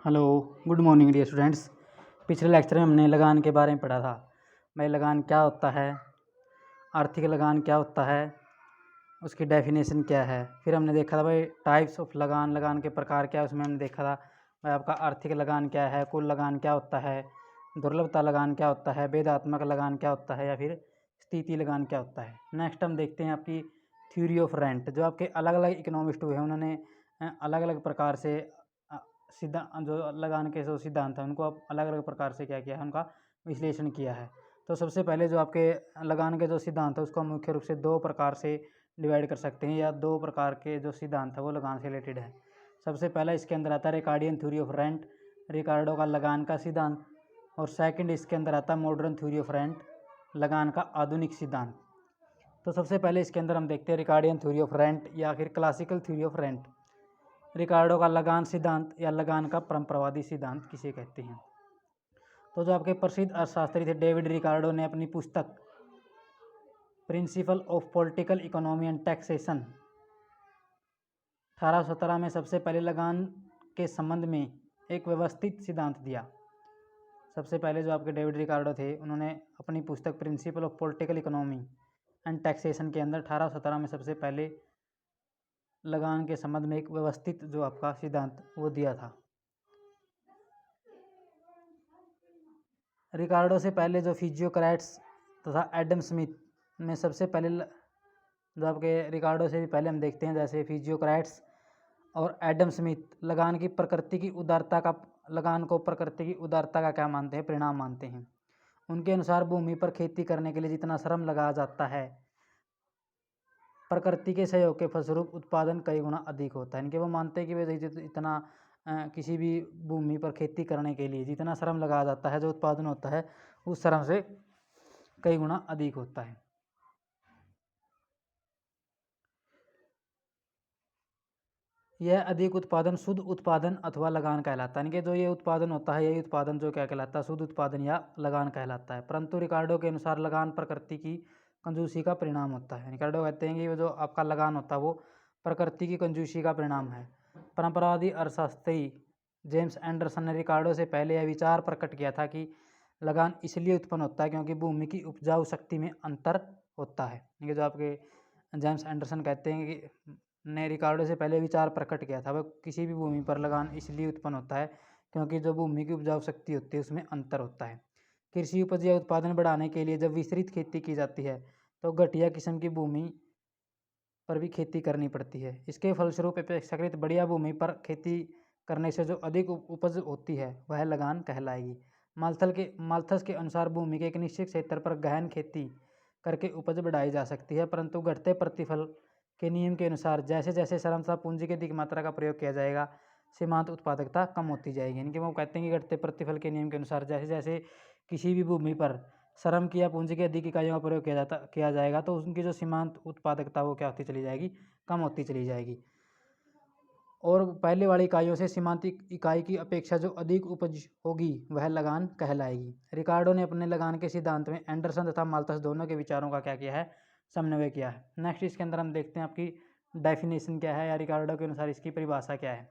Hello, good morning dear students. पिछले lecture में हमने लगान के बारे में पढ़ा था। भाई लगान क्या होता है, आर्थिक लगान क्या होता है, उसकी डेफिनेशन क्या है। फिर हमने देखा था भाई टाइप्स ऑफ लगान, लगान के प्रकार क्या है, उसमें हमने देखा था भाई आपका आर्थिक लगान क्या है, कुल लगान क्या होता है, दुर्लभता लगान क्या होता है, भेदात्मक लगान क्या होता है या फिर स्थिति लगान क्या होता है। नेक्स्ट हम देखते हैं आपकी थ्योरी ऑफ रेंट। जो आपके अलग अलग इकोनॉमिस्ट हुए हैं उन्होंने अलग अलग प्रकार से जो लगान के जो सिद्धांत हैं उनको आप अलग अलग प्रकार से क्या किया है, उनका विश्लेषण किया है। तो सबसे पहले जो आपके लगान के जो सिद्धांत है उसको मुख्य रूप से दो प्रकार से डिवाइड कर सकते हैं, या दो प्रकार के जो सिद्धांत है वो लगान से रिलेटेड है। सबसे पहला इसके अंदर आता है रिकार्डियन थ्योरी ऑफ रेंट, रिकार्डो का लगान का सिद्धांत। और सेकंड इसके अंदर आता है मॉडर्न थ्योरी ऑफ रेंट, लगान का आधुनिक सिद्धांत। तो सबसे पहले इसके अंदर हम देखते हैं रिकार्डियन थ्योरी ऑफ रेंट या फिर क्लासिकल थ्योरी ऑफ रेंट। रिकार्डो का लगान सिद्धांत या लगान का परंपरावादी सिद्धांत किसे कहते हैं। तो जो आपके प्रसिद्ध अर्थशास्त्री थे डेविड रिकार्डो ने अपनी पुस्तक principle of political economy and taxation 1817 में सबसे पहले लगान के संबंध में एक व्यवस्थित सिद्धांत दिया। सबसे पहले जो आपके डेविड रिकार्डो थे उन्होंने अपनी पुस्तक principle of political economy and taxation के अंदर 1817 में सबसे पहले लगान के संबंध में एक व्यवस्थित जो आपका सिद्धांत वो दिया था। रिकार्डो से पहले जो फिजियोक्रेट्स तथा एडम स्मिथ में सबसे पहले जो आपके रिकार्डो से भी पहले हम देखते हैं जैसे फिजियोक्रेट्स और एडम स्मिथ लगान की प्रकृति की उदारता का, लगान को प्रकृति की उदारता का क्या मानते हैं, परिणाम मानते हैं। उनके अनुसार भूमि पर खेती करने के लिए जितना श्रम लगाया जाता है प्रकृति के सहयोग के फलस्वरूप उत्पादन कई गुना अधिक होता है। इनके वो मानते हैं कि वे इतना किसी भी भूमि पर खेती करने के लिए जितना श्रम लगाया जाता है, जो उत्पादन होता है उस श्रम से कई गुना अधिक होता है। यह अधिक उत्पादन शुद्ध उत्पादन अथवा लगान कहलाता है। इनके जो ये उत्पादन होता है यही उत्पादन जो क्या कहलाता है, शुद्ध उत्पादन या लगान कहलाता है। परंतु रिकार्डो के अनुसार लगान प्रकृति की कंजूसी का परिणाम होता है। रिकार्डो कहते हैं कि वो जो आपका लगान होता है वो प्रकृति की कंजूसी का परिणाम है। परंपरावादी अर्थशास्त्री जेम्स एंडरसन ने रिकार्डो से पहले यह विचार प्रकट किया था कि लगान इसलिए उत्पन्न होता है क्योंकि भूमि की उपजाऊ शक्ति में अंतर होता है। ये जो आपके जेम्स एंडरसन कहते हैं कि ने रिकार्डो से पहले विचार प्रकट किया था, वह किसी भी भूमि पर लगान इसलिए उत्पन्न होता है क्योंकि जो भूमि की उपजाऊ शक्ति होती है उसमें अंतर होता है। कृषि उपज या उत्पादन बढ़ाने के लिए जब विस्तृत खेती की जाती है तो घटिया किस्म की भूमि पर भी खेती करनी पड़ती है। इसके फलस्वरूप अपेक्षाकृत बढ़िया भूमि पर खेती करने से जो अधिक उपज होती है वह लगान कहलाएगी। माल्थस के अनुसार भूमि के एक निश्चित क्षेत्र पर गहन खेती करके उपज बढ़ाई जा सकती है, परंतु घटते प्रतिफल के नियम के अनुसार जैसे जैसे श्रम तथा पूंजी की अधिक मात्रा का प्रयोग किया जाएगा सीमांत उत्पादकता कम होती जाएगी। इनके वो कहते हैं कि घटते प्रतिफल के नियम के अनुसार जैसे जैसे किसी भी भूमि पर श्रम की या पूंजी की अधिक इकाइयों का प्रयोग किया जाएगा तो उनकी जो सीमांत उत्पादकता वो क्या होती चली जाएगी, कम होती चली जाएगी। और पहले वाली इकाइयों से सीमांत इकाई की अपेक्षा जो अधिक उपज होगी वह लगान कहलाएगी। रिकार्डो ने अपने लगान के सिद्धांत में एंडरसन तथा माल्थस दोनों के विचारों का क्या किया है, समन्वय किया है। नेक्स्ट इसके अंदर हम देखते हैं आपकी डेफिनेशन क्या है या रिकार्डो के अनुसार इसकी परिभाषा क्या है।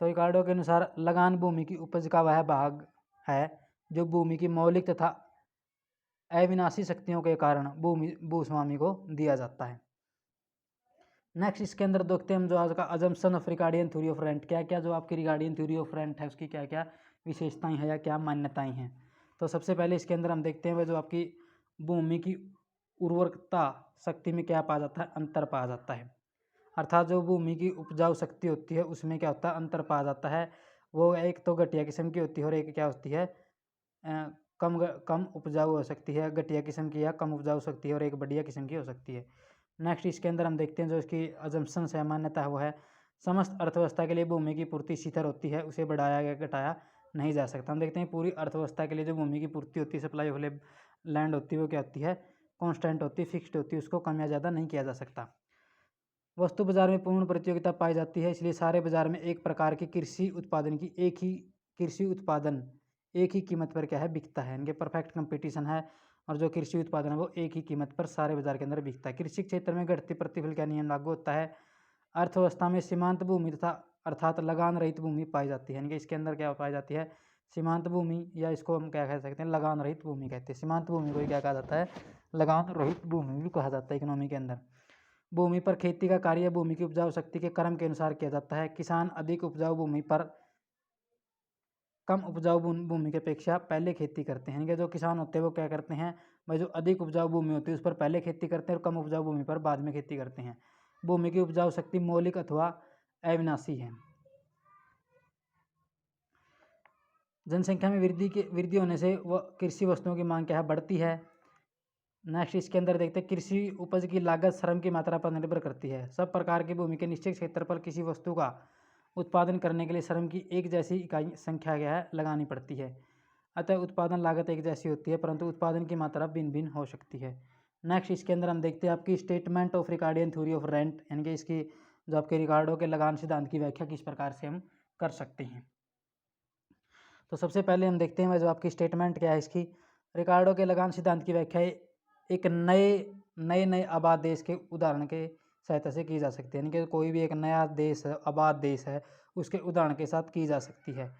तो रिकार्डो के अनुसार लगान भूमि की उपज का वह भाग है जो भूमि की मौलिक तथा अविनाशी शक्तियों के कारण भूस्वामी को दिया जाता है। नेक्स्ट इसके अंदर देखते हैं हम जो आज का assumption of Ricardian theory of rent, क्या क्या जो आपकी रिकार्डियन थ्योरी ऑफ रेंट है उसकी क्या क्या विशेषताएं हैं या क्या मान्यताएं हैं। तो सबसे पहले इसके अंदर हम देखते हैं वह जो आपकी भूमि की उर्वरकता शक्ति में क्या पाया जाता है, अंतर पाया जाता है। अर्थात जो भूमि की उपजाऊ शक्ति होती है उसमें क्या होता है, अंतर पाया जाता है। वो एक तो घटिया किस्म की होती है और एक क्या होती है, कम उपजाऊ हो सकती है, घटिया किस्म की या कम उपजाऊ सकती है, और एक बढ़िया किस्म की हो सकती है। नेक्स्ट इसके अंदर हम देखते हैं जो इसकी अजम्पशंस है, मान्यता है, वो है समस्त अर्थव्यवस्था के लिए भूमि की पूर्ति स्थिर होती है, उसे बढ़ाया या घटाया नहीं जा सकता। हम देखते हैं पूरी अर्थव्यवस्था के लिए जो भूमि की पूर्ति होती है, सप्लाई ऑफ लैंड होती है, वो क्या होती है, कॉन्स्टेंट होती है, फिक्स्ड होती है, उसको कम या ज़्यादा नहीं किया जा सकता। वस्तु बाजार में पूर्ण प्रतियोगिता पाई जाती है, इसलिए सारे बाजार में एक प्रकार की कृषि उत्पादन की कृषि उत्पादन एक ही कीमत पर क्या है, बिकता है। इनके परफेक्ट कंपटीशन है और जो कृषि उत्पादन है वो एक ही कीमत पर सारे बाजार के अंदर बिकता है। कृषि क्षेत्र में घटती प्रतिफल का नियम लागू होता है। अर्थव्यवस्था में सीमांत भूमि तथा अर्थात लगान रहित भूमि पाई जाती है। यानी कि इसके अंदर क्या पाई जाती है, सीमांत भूमि, या इसको हम क्या कह सकते हैं, लगान रहित भूमि कहते हैं। सीमांत भूमि को ही क्या कहा जाता है, लगान रहित भूमि भी कहा जाता है इकोनॉमी के अंदर। भूमि पर खेती का कार्य भूमि की उपजाऊ शक्ति के क्रम के अनुसार किया जाता है। किसान अधिक उपजाऊ भूमि पर कम उपजाऊ भूमि की अपेक्षा पहले खेती करते हैं। यानी कि जो किसान होते हैं वो क्या करते हैं भाई, जो अधिक उपजाऊ भूमि होती है उस पर पहले खेती करते हैं और कम उपजाऊ भूमि पर बाद में खेती करते हैं। भूमि की उपजाऊ शक्ति मौलिक अथवा अविनाशी है। जनसंख्या में वृद्धि होने से कृषि वस्तुओं की मांग क्या है, बढ़ती है। नेक्स्ट इसके अंदर देखते हैं, कृषि उपज की लागत श्रम की मात्रा पर निर्भर करती है। सब प्रकार की भूमि के निश्चित क्षेत्र पर किसी वस्तु का उत्पादन करने के लिए श्रम की एक जैसी इकाई संख्या क्या है, लगानी पड़ती है। अतः उत्पादन लागत एक जैसी होती है परंतु उत्पादन की मात्रा भिन्न भिन्न हो सकती है। नेक्स्ट इसके अंदर हम देखते हैं आपकी statement of Ricardian theory of rent, यानी कि इसकी जो आपके रिकार्डो के लगान सिद्धांत की व्याख्या किस प्रकार से हम कर सकते हैं। तो सबसे पहले हम देखते हैं जो आपकी स्टेटमेंट क्या है इसकी। रिकार्डो के लगान सिद्धांत की व्याख्या एक नए आबाद देश के उदाहरण के सहायता से की जा सकती है। यानी कि कोई भी एक नया देश आबाद देश है उसके उदाहरण के साथ की जा सकती है।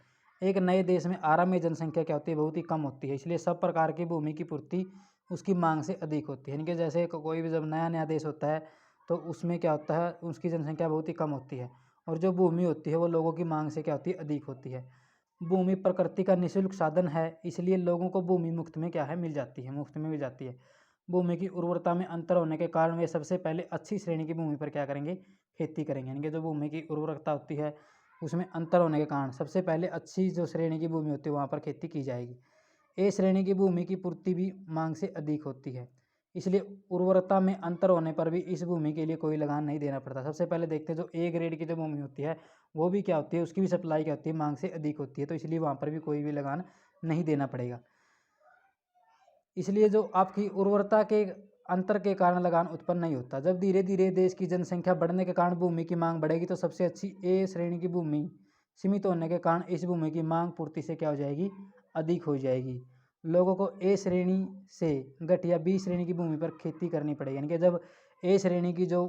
एक नए देश में आरंभ में जनसंख्या क्या होती है, बहुत ही कम होती है, इसलिए सब प्रकार की भूमि की पूर्ति उसकी मांग से अधिक होती है। यानी कि जैसे कोई भी जब नया देश होता है तो उसमें क्या होता है, उसकी जनसंख्या बहुत ही कम होती है और जो भूमि होती है वो लोगों की मांग से क्या होती है, अधिक होती है। भूमि प्रकृति का निःशुल्क साधन है, इसलिए लोगों को भूमि मुफ्त में क्या है, मिल जाती है, मुफ्त में मिल जाती है। भूमि की उर्वरता में अंतर होने के कारण वे सबसे पहले अच्छी श्रेणी की भूमि पर क्या करेंगे, खेती करेंगे। यानी कि जो भूमि की उर्वरकता होती है उसमें अंतर होने के कारण सबसे पहले अच्छी जो श्रेणी की भूमि होती है वहाँ पर खेती की जाएगी। ए श्रेणी की भूमि की पूर्ति भी मांग से अधिक होती है, इसलिए उर्वरता में अंतर होने पर भी इस भूमि के लिए कोई लगान नहीं देना पड़ता। सबसे पहले देखते हैं जो ए ग्रेड की जो भूमि होती है वो भी क्या होती है, उसकी भी सप्लाई क्या होती है, मांग से अधिक होती है, तो इसलिए वहाँ पर भी कोई भी लगान नहीं देना पड़ेगा। इसलिए जो आपकी उर्वरता के अंतर के कारण लगान उत्पन्न नहीं होता। जब धीरे धीरे देश की जनसंख्या बढ़ने के कारण भूमि की मांग बढ़ेगी तो सबसे अच्छी ए श्रेणी की भूमि सीमित होने के कारण इस भूमि की मांग पूर्ति से क्या हो जाएगी, अधिक हो जाएगी। लोगों को ए श्रेणी से घटिया बी श्रेणी की भूमि पर खेती करनी पड़ेगी। यानी कि जब ए श्रेणी की जो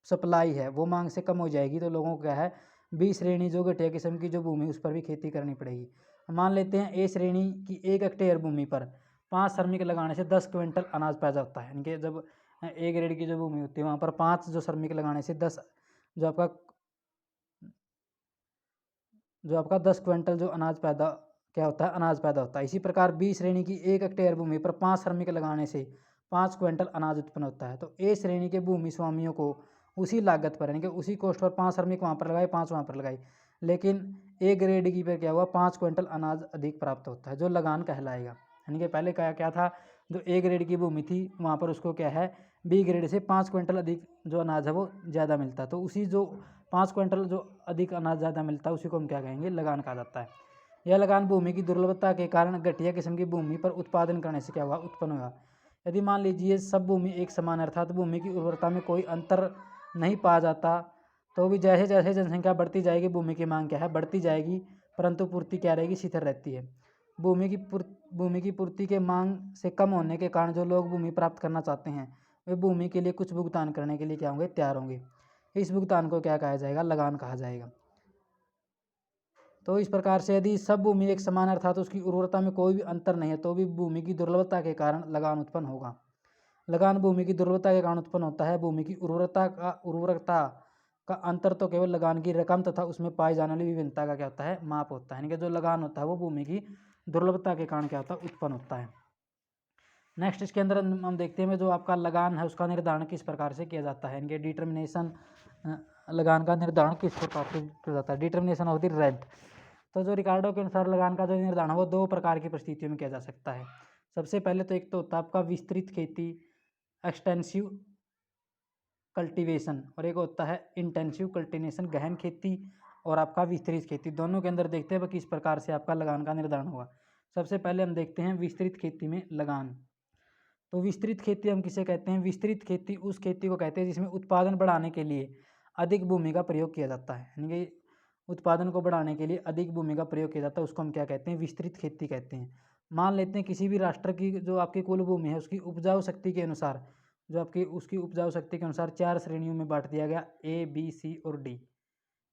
सप्लाई है वो मांग से कम हो जाएगी तो लोगों को क्या है, बी श्रेणी जो घटिया किस्म की जो भूमि उस पर भी खेती करनी पड़ेगी। मान लेते हैं ए श्रेणी की 1 हेक्टेयर भूमि पर 5 श्रमिक लगाने से 10 क्विंटल अनाज पैदा होता है। यानी कि जब ए ग्रेड की जो भूमि होती है वहाँ पर 5 जो श्रमिक लगाने से 10 जो आपका 10 क्विंटल जो अनाज पैदा क्या होता है, अनाज पैदा होता है। इसी प्रकार बी श्रेणी की 1 हेक्टेयर भूमि पर 5 श्रमिक लगाने से 5 क्विंटल अनाज उत्पन्न होता है। तो ए श्रेणी के भूमि स्वामियों को उसी लागत पर यानी कि उसी कॉस्ट पर 5 श्रमिक वहाँ पर लगाए, 5 वहाँ पर लगाए, लेकिन ए ग्रेड की पर क्या हुआ, 5 क्विंटल अनाज अधिक प्राप्त होता है जो लगान कहलाएगा। यानी कि पहले क्या था, जो ए ग्रेड की भूमि थी वहाँ पर उसको क्या है, बी ग्रेड से 5 क्विंटल अधिक जो अनाज है वो ज़्यादा मिलता है। तो उसी जो 5 क्विंटल जो अधिक अनाज ज़्यादा मिलता है उसी को हम क्या कहेंगे, लगान कहा जाता है। यह लगान भूमि की दुर्लभता के कारण घटिया किस्म की भूमि पर उत्पादन करने से क्या हुआ, उत्पन्न हुआ। यदि मान लीजिए सब भूमि एक समान अर्थात भूमि की उर्वरता में कोई अंतर नहीं पाया जाता तो भी जैसे जैसे जनसंख्या बढ़ती जाएगी भूमि की मांग क्या है, बढ़ती जाएगी, परंतु पूर्ति क्या रहेगी, स्थिर रहती है। भूमि की पूर्ति के मांग से कम होने के कारण जो लोग भूमि प्राप्त करना चाहते हैं वे भूमि के लिए कुछ भुगतान करने के लिए क्या होंगे, तैयार होंगे। इस भुगतान को क्या कहा जाएगा, लगान कहा जाएगा। तो इस प्रकार से यदि सब भूमि एक समान अर्थात उसकी उर्वरता में कोई भी अंतर नहीं है तो भी भूमि की दुर्लभता के कारण लगान उत्पन्न होगा। लगान भूमि की दुर्लभता के कारण उत्पन्न होता है। भूमि की उर्वरता का अंतर तो केवल लगान की रकम तथा उसमें पाई जाने वाली विभिन्नता का क्या होता है, माप होता है। यानी कि जो लगान होता है वो भूमि की दुर्लभता के कारण क्या होता है, उत्पन्न होता है। नेक्स्ट इसके अंदर हम देखते हैं जो आपका लगान है उसका निर्धारण किस प्रकार से किया जाता है। इनके डिटर्मिनेशन, लगान का निर्धारण किस प्रकार से किया जाता है, डिटर्मिनेशन ऑफ द रेंट। तो जो रिकार्डो के अनुसार लगान का जो निर्धारण है वो 2 प्रकार की परिस्थितियों में किया जा सकता है। सबसे पहले तो एक तो होता है आपका विस्तृत खेती, एक्सटेंसिव कल्टीवेशन, और एक होता है इंटेंसिव कल्टीवेशन, गहन खेती, और आपका विस्तृत खेती। दोनों के अंदर देखते हैं किस प्रकार से आपका लगान का निर्धारण होगा। सबसे पहले हम देखते हैं विस्तृत खेती में लगान। तो विस्तृत खेती हम किसे कहते हैं, विस्तृत खेती उस खेती को कहते हैं जिसमें उत्पादन बढ़ाने के लिए अधिक भूमि का प्रयोग किया जाता है। यानी कि उत्पादन को बढ़ाने के लिए अधिक भूमि का प्रयोग किया जाता है, उसको हम क्या कहते हैं, विस्तृत खेती कहते हैं। मान लेते हैं किसी भी राष्ट्र की जो आपकी कुल भूमि है उसकी उपजाऊ शक्ति के अनुसार जो आपकी उसकी उपजाऊ शक्ति के अनुसार 4 श्रेणियों में बांट दिया गया, ए बी सी और डी।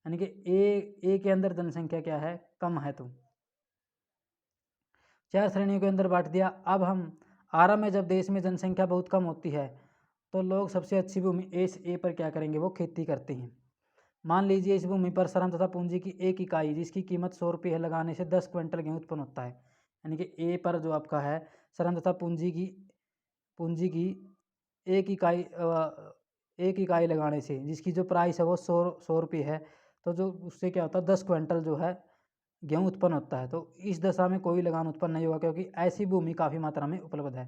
यानी कि ए के अंदर जनसंख्या क्या है, कम है, तो 4 श्रेणियों के अंदर बांट दिया। अब हम आरंभ में जब देश में जनसंख्या बहुत कम होती है तो लोग सबसे अच्छी भूमि ए पर क्या करेंगे, वो खेती करते हैं। मान लीजिए इस भूमि पर श्रम तथा पूंजी की एक इकाई जिसकी कीमत 100 रुपये है लगाने से 10 क्विंटल गेहूँ उत्पन्न होता है। यानी कि ए पर जो आपका है श्रम तथा पूंजी की एक इकाई लगाने से जिसकी जो प्राइस है वो 100 रुपये है, तो जो उससे क्या होता है 10 क्विंटल जो है गेहूँ उत्पन्न होता है। तो इस दशा में कोई लगान उत्पन्न नहीं होगा क्योंकि ऐसी भूमि काफ़ी मात्रा में उपलब्ध है।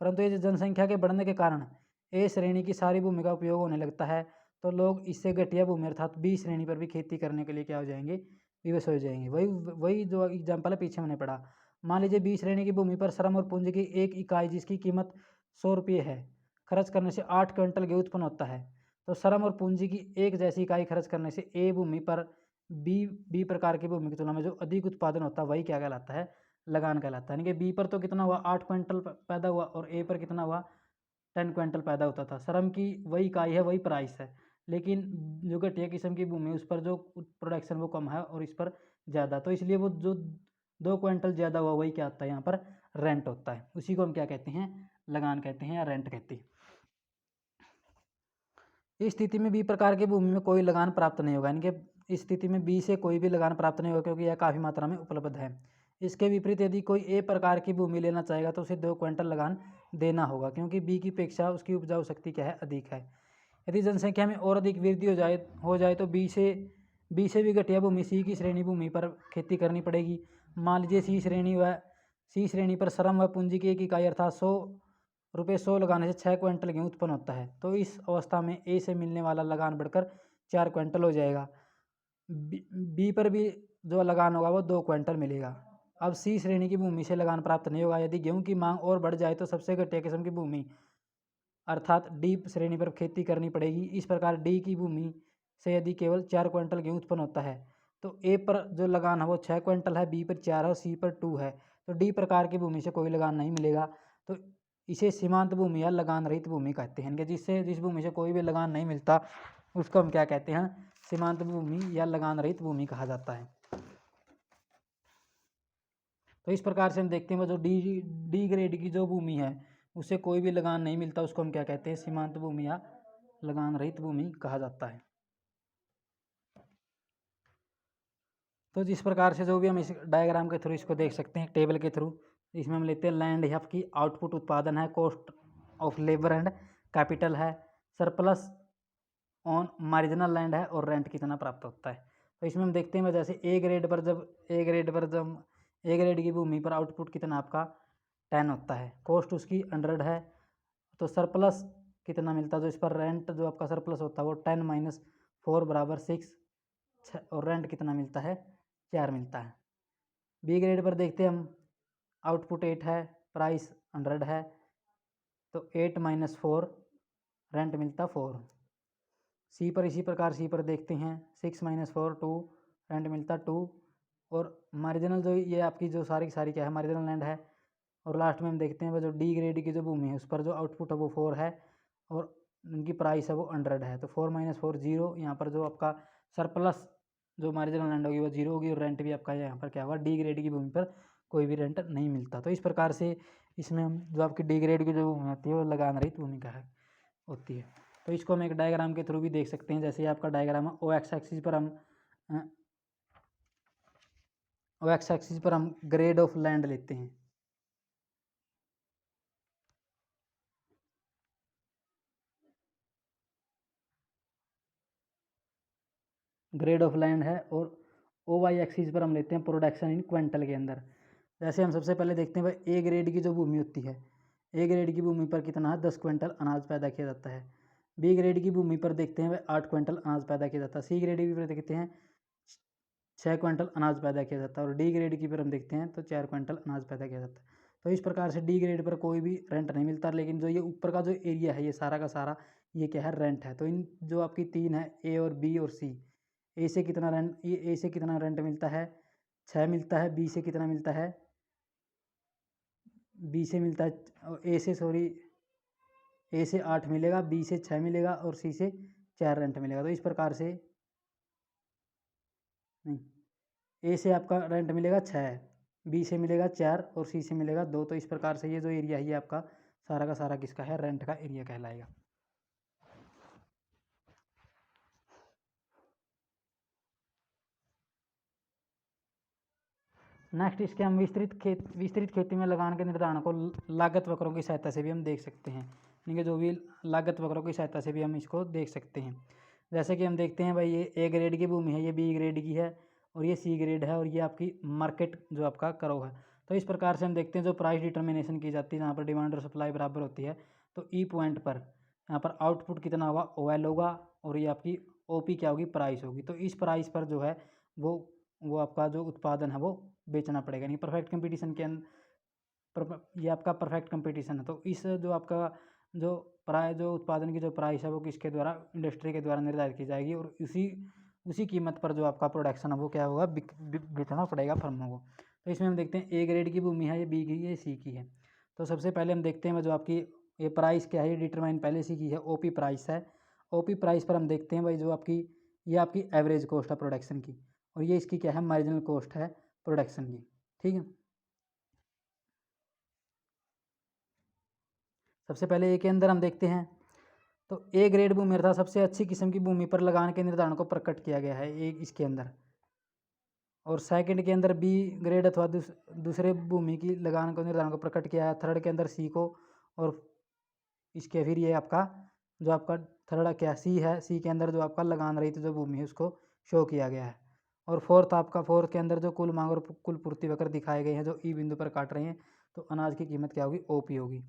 परंतु ये जो जनसंख्या के बढ़ने के कारण ए श्रेणी की सारी भूमि का उपयोग होने लगता है तो लोग इससे घटिया भूमि अर्थात बी श्रेणी पर भी खेती करने के लिए क्या हो जाएंगे, विवश हो जाएंगे। वही वही जो एग्जाम्पल है पीछे मैंने पढ़ा। मान लीजिए बी श्रेणी की भूमि पर श्रम और पूंजी की एक इकाई जिसकी कीमत 100 रुपये है खर्च करने से 8 क्विंटल गेहूँ उत्पन्न होता है। तो श्रम और पूंजी की एक जैसी इकाई खर्च करने से ए भूमि पर बी प्रकार की भूमि की तुलना में जो अधिक उत्पादन होता है वही क्या कहलाता है, लगान कहलाता है। यानी कि बी पर तो कितना हुआ 8 क्विंटल पैदा हुआ और ए पर कितना हुआ 10 क्विंटल पैदा होता था। श्रम की वही इकाई है, वही प्राइस है, लेकिन जो घटिया किस्म की भूमि है उस पर जो प्रोडक्शन वो कम है और इस पर ज़्यादा, तो इसलिए वो जो 2 क्विंटल ज़्यादा हुआ वही क्या आता है, यहाँ पर रेंट होता है। उसी को हम क्या कहते हैं, लगान कहते हैं या रेंट कहते हैं। इस स्थिति में बी प्रकार की भूमि में कोई लगान प्राप्त नहीं होगा। यानी कि इस स्थिति में बी से कोई भी लगान प्राप्त नहीं होगा क्योंकि यह काफ़ी मात्रा में उपलब्ध है। इसके विपरीत यदि कोई ए प्रकार की भूमि लेना चाहेगा तो उसे 2 क्विंटल लगान देना होगा क्योंकि बी की अपेक्षा उसकी उपजाऊ शक्ति क्या है, अधिक है। यदि जनसंख्या में और अधिक वृद्धि हो जाए तो बी से भी घटिया भूमि सी की श्रेणी भूमि पर खेती करनी पड़ेगी। मान लीजिए सी श्रेणी पर श्रम व पूंजी की एक इकाई अर्थात 100 लगाने से 6 क्विंटल गेहूँ उत्पन्न होता है। तो इस अवस्था में ए से मिलने वाला लगान बढ़कर 4 क्विंटल हो जाएगा। बी पर भी जो लगान होगा वो 2 क्विंटल मिलेगा। अब सी श्रेणी की भूमि से लगान प्राप्त नहीं होगा। यदि गेहूँ की मांग और बढ़ जाए तो सबसे घटिया किस्म की भूमि अर्थात डी श्रेणी पर खेती करनी पड़ेगी। इस प्रकार डी की भूमि से यदि केवल 4 क्विंटल गेहूँ उत्पन्न होता है तो ए पर जो लगान है वो 6 क्विंटल है, बी पर 4 है और सी पर 2 है। तो डी प्रकार की भूमि से कोई लगान नहीं मिलेगा। तो इसे सीमांत भूमि या लगान रहित भूमि कहते हैं। जिस भूमि से कोई भी लगान नहीं मिलता उसको हम क्या कहते हैं, सीमांत भूमि या लगान रहित भूमि कहा जाता है। तो इस प्रकार से हम देखते हैं जो डी ग्रेड की जो भूमि है उसे कोई भी लगान नहीं मिलता, उसको हम क्या कहते हैं, सीमांत भूमि या लगान रहित भूमि कहा जाता है। तो जिस प्रकार से जो भी हम इस डायग्राम के थ्रू इसको देख सकते हैं, टेबल के थ्रू, इसमें हम लेते हैं लैंड है आपकी आउटपुट उत्पादन है, cost of labour and capital है, सरप्लस ऑन मार्जिनल लैंड है और रेंट कितना प्राप्त होता है। तो इसमें हम देखते हैं जैसे ए ग्रेड पर जब ए ग्रेड की भूमि पर आउटपुट कितना आपका 10 होता है, कॉस्ट उसकी 100 है, तो सरप्लस कितना मिलता है, जो इस पर रेंट जो आपका सरप्लस होता है वो 10 माइनस 4 बराबर 6 और रेंट कितना मिलता है, 4 मिलता है। बी ग्रेड पर देखते हैं हम आउटपुट 8 है, प्राइस 100 है, तो 8 माइनस 4 रेंट मिलता 4। सी पर इसी प्रकार सी पर देखते हैं 6 माइनस 4 2 रेंट मिलता 2। और मार्जिनल जो ये आपकी जो सारी की सारी क्या है, मार्जिनल लैंड है। और लास्ट में हम देखते हैं वो जो डी ग्रेड की जो भूमि है उस पर जो आउटपुट है वो 4 है और उनकी प्राइस है वो 100 है। तो 4 माइनस 4 0, यहाँ पर जो आपका सरप्लस जो मार्जिनल लैंड होगी वो 0 होगी और रेंट भी आपका यहाँ पर क्या होगा, डी ग्रेड की भूमि पर कोई भी रेंट नहीं मिलता। तो इस प्रकार से इसमें हम जो आपकी डी ग्रेड की जो भूमि होती है वो लगान रहित भूमिका है होती है। तो इसको हम एक डायग्राम के थ्रू भी देख सकते हैं। जैसे आपका डायग्राम है ओ एक्स एक्सिस पर हम ग्रेड ऑफ लैंड लेते हैं। ग्रेड ऑफ लैंड है और ओ वाई एक्सिस पर हम लेते हैं प्रोडक्शन इन क्विंटल के अंदर। जैसे हम सबसे पहले देखते हैं भाई ए ग्रेड की जो भूमि होती है, ए ग्रेड की भूमि पर कितना है, 10 क्विंटल अनाज पैदा किया जाता है। बी ग्रेड की भूमि पर देखते हैं भाई 8 क्विंटल अनाज पैदा किया जाता है। सी ग्रेड की पर देखते हैं 6 क्विंटल अनाज पैदा किया जाता है और डी ग्रेड की पर हम देखते हैं तो 4 क्विंटल अनाज पैदा किया जाता है। तो इस प्रकार से डी ग्रेड पर कोई भी रेंट नहीं मिलता, लेकिन जो ये ऊपर का जो एरिया है ये सारा का सारा ये क्या है, रेंट है। तो इन जो आपकी 3 है ए और बी और सी, ए से कितना रेंट मिलता है, 6 मिलता है। बी से कितना मिलता है, बी से मिलता है ए से 8 मिलेगा, बी से 6 मिलेगा और सी से 4 रेंट मिलेगा। तो इस प्रकार से नहीं, ए से आपका रेंट मिलेगा 6, बी से मिलेगा 4 और सी से मिलेगा 2। तो इस प्रकार से ये जो एरिया है ये आपका सारा का सारा किसका है, रेंट का एरिया कहलाएगा। नेक्स्ट इसके हम विस्तृत खेती में लगान के निर्धारण को लागत वक्रों की सहायता से भी हम देख सकते हैं। यानी जो भी लागत वक्रों की सहायता से भी हम इसको देख सकते हैं। जैसे कि हम देखते हैं भाई, ये ए ग्रेड की भूमि है, ये बी ग्रेड की है और ये सी ग्रेड है और ये आपकी मार्केट जो आपका करो है। तो इस प्रकार से हम देखते हैं जो प्राइस डिटर्मिनेशन की जाती है, जहाँ पर डिमांड और सप्लाई बराबर होती है, तो ई पॉइंट पर यहाँ पर आउटपुट कितना होगा, OL होगा और ये आपकी OP क्या होगी, प्राइस होगी। तो इस प्राइस पर जो है वो आपका जो उत्पादन है वो बेचना पड़ेगा। नहीं, परफेक्ट कंपटीशन के ये आपका परफेक्ट कंपटीशन है। तो इस जो आपका जो उत्पादन की जो प्राइस है वो किसके द्वारा, इंडस्ट्री के द्वारा निर्धारित की जाएगी और उसी कीमत पर जो आपका प्रोडक्शन है वो क्या होगा, बेचना पड़ेगा फर्मों को। तो इसमें हम देखते हैं ए ग्रेड की भूमि है, ये बी की, ये सी की है। तो सबसे पहले हम देखते हैं जो आपकी ये प्राइस क्या है, ये डिटरमाइन पहले सी की है, OP प्राइस है। OP प्राइस पर हम देखते हैं भाई जो आपकी ये आपकी एवरेज कॉस्ट है प्रोडक्शन की और ये इसकी क्या है, मार्जिनल कॉस्ट है प्रोडक्शन की। ठीक है, सबसे पहले ए के अंदर हम देखते हैं तो ए ग्रेड भूमि अर्थात सबसे अच्छी किस्म की भूमि पर लगान के निर्धारण को प्रकट किया गया है एक इसके अंदर। और सेकंड के अंदर बी ग्रेड अथवा दूसरे भूमि की लगान को निर्धारण को प्रकट किया है। थर्ड के अंदर सी को, और इसके फिर ये आपका जो आपका थर्ड क्या सी है, सी के अंदर जो आपका लगान रहित जो भूमि है उसको शो किया गया है। और फोर्थ के अंदर जो कुल मांग और कुल पूर्ति वक्र दिखाए गए हैं जो ई बिंदु पर काट रहे हैं, तो अनाज की कीमत क्या होगी, OP होगी।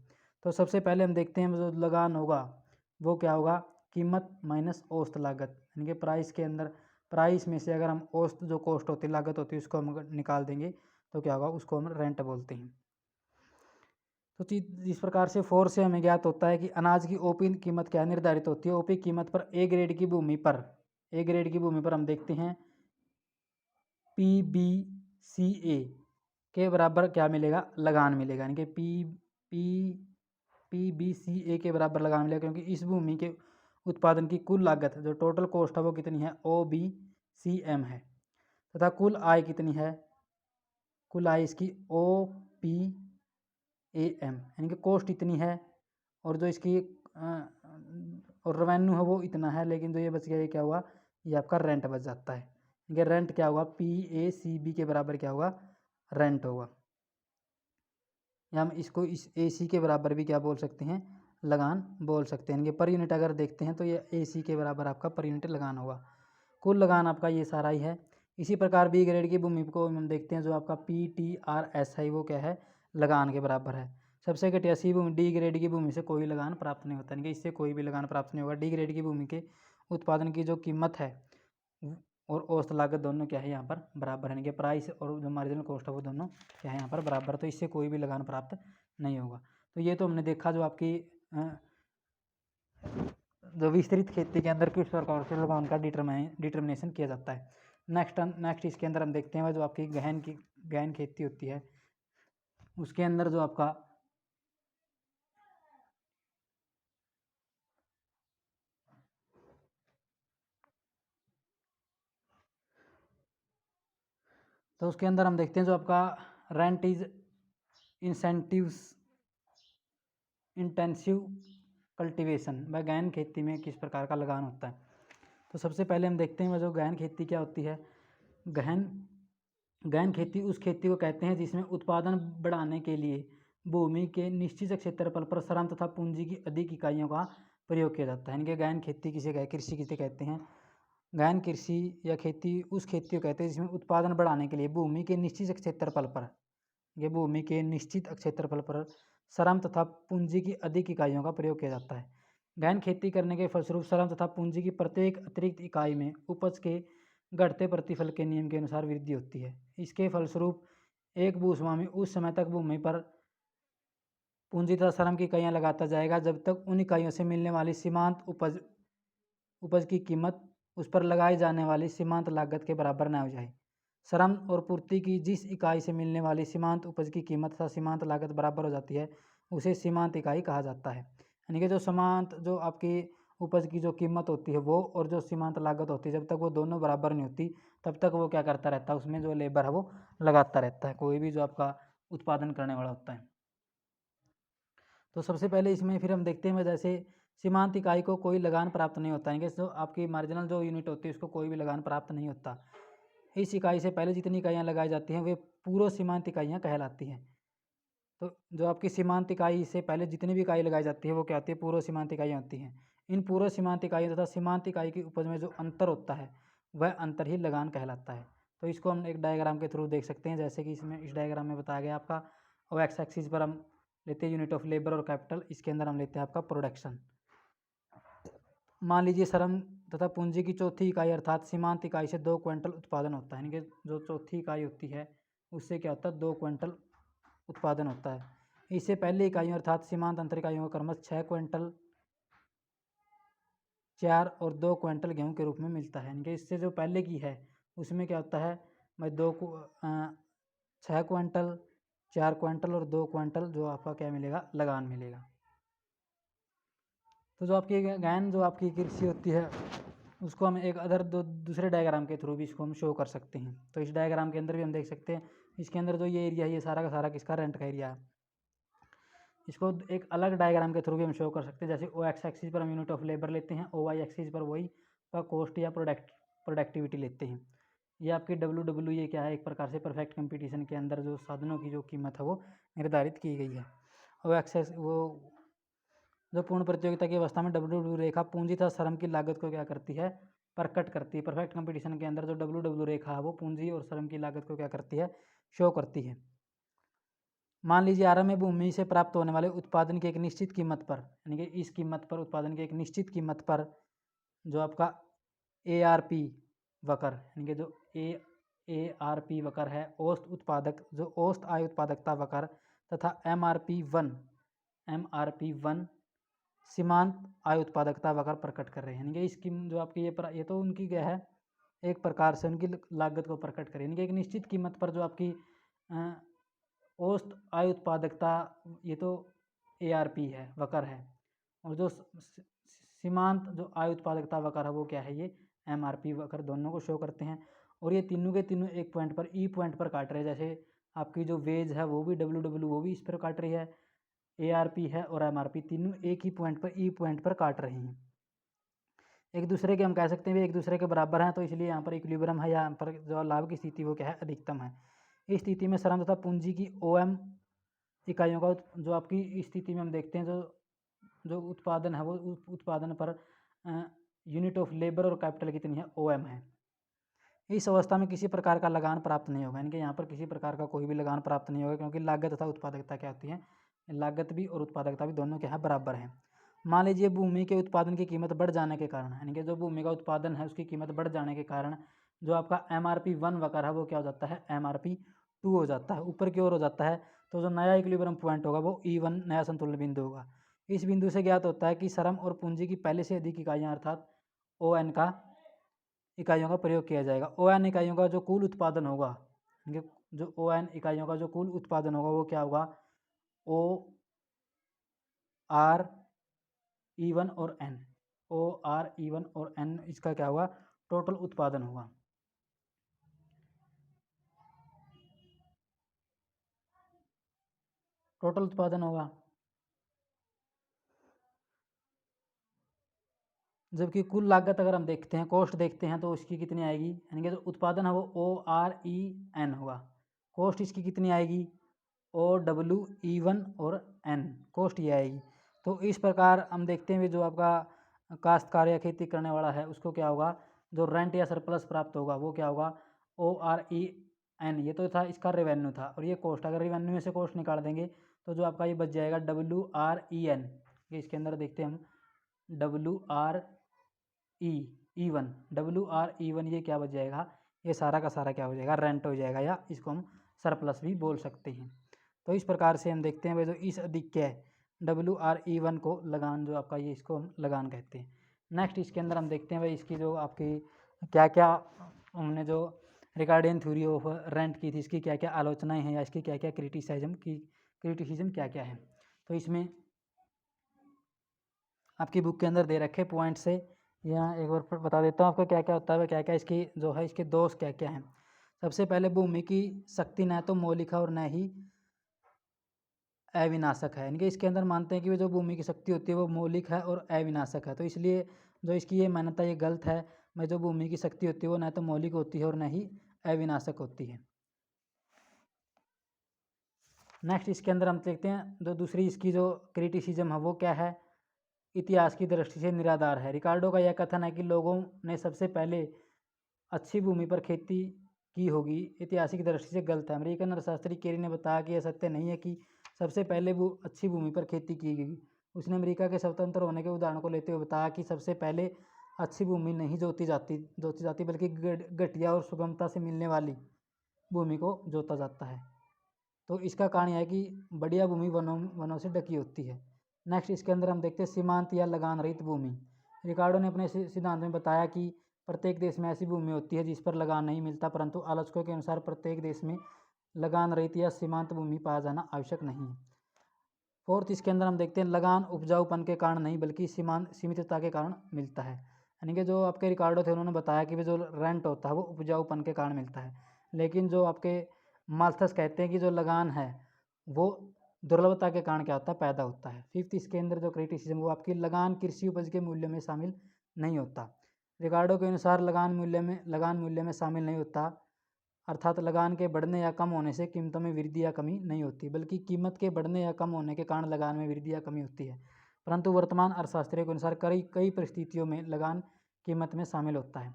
तो सबसे पहले हम देखते हैं जो लगान होगा वो क्या होगा, कीमत माइनस औसत लागत। यानी कि प्राइस के अंदर, प्राइस में से अगर हम औसत जो कॉस्ट होती है, लागत होती है, उसको हम अगर निकाल देंगे तो क्या होगा, उसको हम रेंट बोलते हैं। तो इस प्रकार से 4 से हमें ज्ञात होता है कि अनाज की OP कीमत क्या निर्धारित होती है। OP कीमत पर ए ग्रेड की भूमि पर हम देखते हैं PBCA के बराबर क्या मिलेगा, लगान मिलेगा। यानी कि PBCA के बराबर लगान मिलेगा, क्योंकि इस भूमि के उत्पादन की कुल लागत जो टोटल कॉस्ट है वो कितनी है, OBCM है, तथा कुल आय कितनी है, कुल आय इसकी OPAM, यानी कि कॉस्ट इतनी है और जो इसकी और रेवेन्यू है वो इतना है, लेकिन जो ये बच गया ये क्या हुआ, ये आपका रेंट बच जाता है। ये रेंट क्या होगा, PACB के बराबर क्या होगा, रेंट होगा। या हम इसको इस AC के बराबर भी क्या बोल सकते हैं, लगान बोल सकते हैं। इनके पर यूनिट अगर देखते हैं तो ये AC के बराबर आपका पर यूनिट लगान होगा। कुल लगान आपका ये सारा ही है। इसी प्रकार बी ग्रेड की भूमि को हम देखते हैं, जो आपका PTRS है वो क्या है, लगान के बराबर है। सबसे घटिया सी भूमि, डी ग्रेड की भूमि से कोई लगान प्राप्त नहीं होता, यानी कि इससे कोई भी लगान प्राप्त नहीं होगा। डी ग्रेड की भूमि के उत्पादन की जो कीमत है और औसत लागत दोनों क्या है यहाँ पर बराबर है, यानी कि प्राइस और जो मार्जिनल कॉस्ट है वो दोनों क्या है यहाँ पर बराबर, तो इससे कोई भी लगान प्राप्त नहीं होगा। तो ये तो हमने देखा जो आपकी जो विस्तृत खेती के अंदर किस प्रकार से लगान का डिटर्मिनेशन किया जाता है। नेक्स्ट इसके अंदर हम देखते हैं जो आपकी गहन खेती होती है, उसके अंदर जो आपका तो उसके अंदर हम देखते हैं जो आपका rent is incentives intensive cultivation, वह गहन खेती में किस प्रकार का लगान होता है। तो सबसे पहले हम देखते हैं जो गहन खेती क्या होती है। गहन खेती उस खेती को कहते हैं जिसमें उत्पादन बढ़ाने के लिए भूमि के निश्चित क्षेत्रफल पर श्रम तथा पूंजी की अधिक इकाइयों का प्रयोग किया जाता है। इनके गहन खेती कृषि किसे कहते हैं, गहन कृषि या खेती उस खेती को कहते हैं जिसमें उत्पादन बढ़ाने के लिए भूमि के निश्चित क्षेत्रफल पर, ये भूमि के निश्चित क्षेत्रफल पर श्रम तथा पूंजी की अधिक इकाइयों का प्रयोग किया जाता है। गहन खेती करने के फलस्वरूप श्रम तथा पूंजी की प्रत्येक अतिरिक्त इकाई में उपज के घटते प्रतिफल के नियम के अनुसार वृद्धि होती है। इसके फलस्वरूप एक भूस्वामी उस समय तक भूमि पर पूंजी तथा श्रम की इकाइयाँ लगाता जाएगा जब तक उन इकाइयों से मिलने वाली सीमांत उपज की कीमत उस पर लगाई जाने वाली सीमांत लागत के बराबर न हो जाए। श्रम और पूर्ति की जिस इकाई से मिलने वाली सीमांत उपज की कीमत तथा सीमांत लागत बराबर हो जाती है उसे सीमांत इकाई कहा जाता है। यानी कि जो आपकी उपज की जो कीमत होती है वो और जो सीमांत लागत होती है, जब तक वो दोनों बराबर नहीं होती तब तक वो क्या करता रहता है, उसमें जो लेबर है वो लगाता रहता है, कोई भी जो आपका उत्पादन करने वाला होता है। तो सबसे पहले इसमें फिर हम देखते हैं जैसे सीमांत इकाई को कोई लगान प्राप्त नहीं होता है, जो आपकी मार्जिनल जो यूनिट होती है उसको कोई भी लगान प्राप्त नहीं होता। इस इकाई से पहले जितनी इकाइयाँ लगाई जाती हैं वे पूर्व सीमांत इकाइयाँ कहलाती हैं। तो जो आपकी सीमांत इकाई से पहले जितनी भी इकाई लगाई जाती है वो क्या होती है, पूर्व सीमांत इकाइयाँ होती हैं। इन पूर्व सीमांत इकाइयों तथा सीमांत इकाई की उपज में जो अंतर होता है वह अंतर ही लगान कहलाता है। तो इसको हम एक डायग्राम के थ्रू देख सकते हैं, जैसे कि इसमें इस डायग्राम में बताया गया आपका, और एक्स एक्सिस पर हम लेते हैं यूनिट ऑफ लेबर और कैपिटल, इसके अंदर हम लेते हैं आपका प्रोडक्शन। मान लीजिए श्रम तथा पूंजी की चौथी इकाई अर्थात सीमांत इकाई से 2 क्विंटल उत्पादन होता है, यानी कि जो चौथी इकाई होती है उससे क्या होता है, 2 क्विंटल उत्पादन होता है। इससे पहले इकाइयों अर्थात सीमांत अंतर इकाइयों का क्रमश 6 क्विंटल, 4 और 2 क्विंटल गेहूं के रूप में मिलता है। यानी कि इससे जो पहले की है उसमें क्या होता है, मैं 6 क्विंटल, 4 क्विंटल और 2 क्विंटल जो आपका क्या मिलेगा, लगान मिलेगा। तो जो आपकी गैन जो आपकी कृषि होती है उसको हम एक दूसरे डायग्राम के थ्रू भी इसको हम शो कर सकते हैं। तो इस डायग्राम के अंदर भी हम देख सकते हैं, इसके अंदर जो ये एरिया है ये सारा का सारा किसका, रेंट का एरिया है। इसको एक अलग डायग्राम के थ्रू भी हम शो कर सकते हैं, जैसे ओ एक्स एक्सिस पर हम यूनिट ऑफ लेबर लेते हैं, ओ वाई एक्सिस पर वही का कॉस्ट या प्रोडक्टिविटी लेते हैं। ये आपकी डब्ल्यू ये क्या है, एक प्रकार से परफेक्ट कंपटीशन के अंदर जो साधनों की जो कीमत है वो निर्धारित की गई है। ओ एक्सेस वो जो पूर्ण प्रतियोगिता की अवस्था में डब्ल्यू रेखा पूंजी तथा श्रम की लागत को क्या करती है, प्रकट करती है। परफेक्ट कंपटीशन के अंदर जो डब्ल्यू रेखा है वो पूंजी और श्रम की लागत को क्या करती है, शो करती है। मान लीजिए आरंभ में भूमि से प्राप्त होने वाले उत्पादन की एक निश्चित कीमत पर, यानी कि इस कीमत पर, उत्पादन की एक निश्चित कीमत पर जो आपका ARP वक्र, यानी कि जो ARP वक्र है, औसत उत्पादक जो औसत आय उत्पादकता वक्र, तथा MRP1 सीमांत आय उत्पादकता वक्र प्रकट कर रहे हैं। यानी कि इसकी जो आपकी ये तो उनकी क्या है, एक प्रकार से उनकी लागत को प्रकट करें, यानी कि एक निश्चित कीमत पर जो आपकी औसत आय उत्पादकता, ये तो ARP है, वक्र है, और जो सीमांत जो आय उत्पादकता वक्र है वो क्या है, ये MRP वक्र, दोनों को शो करते हैं। और ये तीनों के तीनों एक पॉइंट पर, ई पॉइंट पर काट रहे हैं। जैसे आपकी जो वेज है वो भी डब्ल्यू वो भी इस पर काट रही है, ARP है और MRP तीनों एक ही पॉइंट पर, ई पॉइंट पर काट रहे हैं। एक दूसरे के हम कह सकते हैं एक दूसरे के बराबर हैं, तो इसलिए यहाँ पर इक्विलिब्रियम है, यहाँ पर जो लाभ की स्थिति वो क्या है, अधिकतम है। इस स्थिति में श्रम तथा पूंजी की OM इकाइयों का जो आपकी इस स्थिति में हम देखते हैं, जो उत्पादन है वो उत्पादन पर यूनिट ऑफ लेबर और कैपिटल कितनी है, OM है। इस अवस्था में किसी प्रकार का लगान प्राप्त नहीं होगा, यानी कि यहाँ पर किसी प्रकार का कोई भी लगान प्राप्त नहीं होगा, क्योंकि लागत तथा उत्पादकता क्या होती है, लागत भी और उत्पादकता भी दोनों क्या है, बराबर है। मान लीजिए भूमि के उत्पादन की कीमत बढ़ जाने के कारण, यानी कि जो भूमि का उत्पादन है उसकी कीमत बढ़ जाने के कारण जो आपका MRP1 वक्र है वो क्या हो जाता है, MRP2 हो जाता है, ऊपर की ओर हो जाता है। तो जो नया इक्विलिब्रियम पॉइंट होगा वो E1 नया संतुलन बिंदु होगा। इस बिंदु से ज्ञात होता है कि श्रम और पूंजी की पहले से अधिक इकाइयाँ अर्थात ON का इकाइयों का प्रयोग किया जाएगा। ON इकाइयों का जो कुल उत्पादन होगा, जो ON इकाइयों का जो कुल उत्पादन होगा वो क्या होगा, ORE1 और N, ORE1 और N, इसका क्या होगा, टोटल उत्पादन होगा। टोटल उत्पादन होगा, जबकि कुल लागत अगर हम देखते हैं, कॉस्ट देखते हैं, तो उसकी कितनी आएगी, यानी कि जो उत्पादन है वो OREN होगा, कॉस्ट इसकी कितनी आएगी, OWE1 और N, कॉस्ट ये आएगी। तो इस प्रकार हम देखते हैं जो आपका काश्तकार या खेती करने वाला है उसको क्या होगा, जो रेंट या सरप्लस प्राप्त होगा वो क्या होगा, OREN, ये तो था इसका रेवेन्यू था, और ये कॉस्ट, अगर रेवेन्यू में से कॉस्ट निकाल देंगे तो जो आपका ये बच जाएगा WREN। ये इसके अंदर देखते हैं हम, WRE1 ये क्या बच जाएगा, ये सारा का सारा क्या हो जाएगा, रेंट हो जाएगा, या इसको हम सरप्लस भी बोल सकते हैं। तो इस प्रकार से हम देखते हैं भाई जो इस अधिक्य है WRE1 को लगान जो आपका ये, इसको हम लगान कहते हैं। नेक्स्ट इसके अंदर हम देखते हैं भाई इसकी जो आपकी क्या क्या हमने जो रिगार्डियन थ्योरी ऑफ रेंट की थी, इसकी क्या क्या आलोचनाएं हैं या इसकी क्या क्या क्रिटिसिज्म क्या क्या है। तो इसमें आपकी बुक के अंदर दे रखे पॉइंट से यहाँ एक बार फिर बता देता हूँ आपको क्या क्या होता है, क्या क्या इसकी जो है इसके दोष क्या क्या हैं। सबसे पहले भूमि की शक्ति न तो मौलिक है और न ही अविनाशक है, यानी कि इसके अंदर मानते हैं कि जो भूमि की शक्ति होती है वो मौलिक है और अविनाशक है। तो इसलिए जो इसकी ये मान्यता ये गलत है। मैं जो भूमि की शक्ति होती है वो न तो मौलिक होती है और न ही अविनाशक होती है। नेक्स्ट इसके अंदर हम देखते हैं जो दूसरी इसकी जो क्रिटिसिज्म है वो क्या है, इतिहास की दृष्टि से निराधार है। रिकार्डो का यह कथन है कि लोगों ने सबसे पहले अच्छी भूमि पर खेती की होगी, ऐतिहासिक दृष्टि से गलत है। अमेरिकन अर्थशास्त्री केरी ने बताया कि यह सत्य नहीं है कि सबसे पहले वो अच्छी भूमि पर खेती की गई। उसने अमेरिका के स्वतंत्र होने के उदाहरण को लेते हुए बताया कि सबसे पहले अच्छी भूमि नहीं जोती जाती बल्कि घटिया और सुगमता से मिलने वाली भूमि को जोता जाता है। तो इसका कारण यह है कि बढ़िया भूमि वनों से ढकी होती है। नेक्स्ट इसके अंदर हम देखते हैं सीमांत या लगान रहित भूमि। रिकार्डो ने अपने सिद्धांत में बताया कि प्रत्येक देश में ऐसी भूमि होती है जिस पर लगान नहीं मिलता, परंतु आलोचकों के अनुसार प्रत्येक देश में लगान रहित या सीमांत भूमि पाया जाना आवश्यक नहीं है। फोर्थ इसके अंदर हम देखते हैं लगान उपजाऊपन के कारण नहीं बल्कि सीमितता के कारण मिलता है। यानी कि जो आपके रिकार्डो थे उन्होंने बताया कि जो रेंट होता है वो उपजाऊपन के कारण मिलता है, लेकिन जो आपके माल्थस कहते हैं कि जो लगान है वो दुर्लभता के कारण क्या होता है, पैदा होता है। फिफ्थ इसके अंदर जो क्रिटिसिज्म वो आपकी लगान कृषि उपज के मूल्य में शामिल नहीं होता। रिकार्डो के अनुसार लगान मूल्य में शामिल नहीं होता, अर्थात लगान के बढ़ने या कम होने से कीमतों में वृद्धि या कमी नहीं होती, बल्कि कीमत के बढ़ने या कम होने के कारण लगान में वृद्धि या कमी होती है। परंतु वर्तमान अर्थशास्त्रियों के अनुसार कई कई परिस्थितियों में लगान कीमत में शामिल होता है।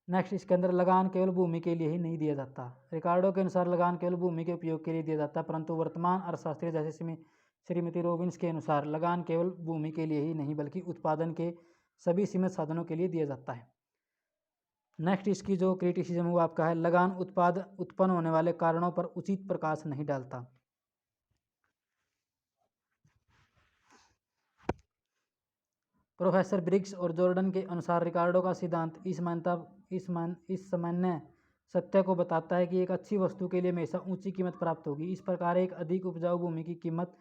नेक्स्ट इसके अंदर लगान केवल भूमि के लिए ही नहीं दिया जाता। रिकार्डो के अनुसार लगान केवल भूमि के उपयोग के लिए दिया जाता है, परंतु वर्तमान अर्थशास्त्री जैसे श्रीमती रोबिन्स के अनुसार लगान केवल भूमि के लिए ही नहीं बल्कि उत्पादन के सभी सीमित साधनों के लिए दिया जाता है। नेक्स्ट इसकी जो क्रिटिसिज्म वो आपका है लगान उत्पन्न होने वाले कारणों पर उचित प्रकाश नहीं डालता। प्रोफेसर ब्रिग्स और जॉर्डन के अनुसार रिकार्डो का सिद्धांत इस सामान्य सत्य को बताता है कि एक अच्छी वस्तु के लिए हमेशा ऊंची कीमत प्राप्त होगी। इस प्रकार एक अधिक उपजाऊ भूमि की कीमत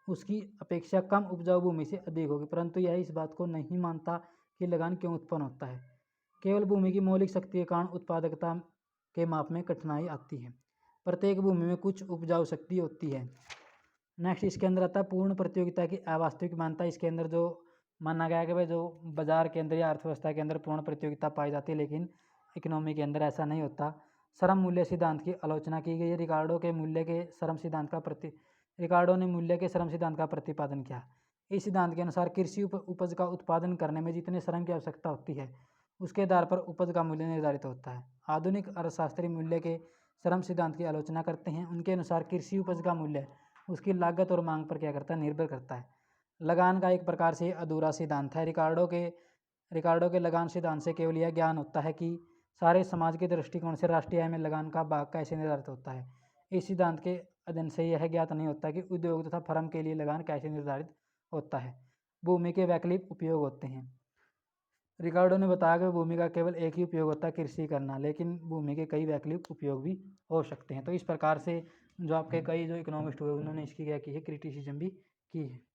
उसकी अपेक्षा कम उपजाऊ भूमि से अधिक होगी, परंतु यह इस बात को नहीं मानता कि लगान क्यों उत्पन्न होता है। केवल भूमि की मौलिक शक्ति के कारण उत्पादकता के माप में कठिनाई आती है। प्रत्येक भूमि में कुछ उपजाऊ शक्ति होती है। नेक्स्ट इसके अंदर आता है पूर्ण प्रतियोगिता की अवास्तविक मान्यता। इसके अंदर जो माना गया है कि भाई जो बाजार के अंदर या अर्थव्यवस्था के अंदर पूर्ण प्रतियोगिता पाई जाती है, लेकिन इकोनॉमी के अंदर ऐसा नहीं होता। श्रम मूल्य सिद्धांत की आलोचना की गई है। रिकार्डो ने मूल्य के श्रम सिद्धांत का प्रतिपादन किया। इस सिद्धांत के अनुसार कृषि उपज का उत्पादन करने में जितने श्रम की आवश्यकता होती है उसके आधार पर उपज का मूल्य निर्धारित होता है। आधुनिक अर्थशास्त्री मूल्य के श्रम सिद्धांत की आलोचना करते हैं। उनके अनुसार कृषि उपज का मूल्य उसकी लागत और मांग पर क्या करता है, निर्भर करता है। लगान का एक प्रकार से अधूरा सिद्धांत है। रिकार्डो के लगान सिद्धांत से केवल यह ज्ञान होता है कि सारे समाज के दृष्टिकोण से राष्ट्रीय आय में लगान का भाग कैसे निर्धारित होता है। इस सिद्धांत के अध्ययन से यह ज्ञात नहीं होता कि उद्योग तथा फर्म के लिए लगान कैसे निर्धारित होता है। भूमि के वैकल्पिक उपयोग होते हैं। रिकार्डो ने बताया कि भूमि का केवल एक ही उपयोग होता है, कृषि करना, लेकिन भूमि के कई वैकल्पिक उपयोग भी हो सकते हैं। तो इस प्रकार से जो आपके कई जो इकोनॉमिस्ट हुए उन्होंने इसकी क्या की है, क्रिटिसिज्म भी की है।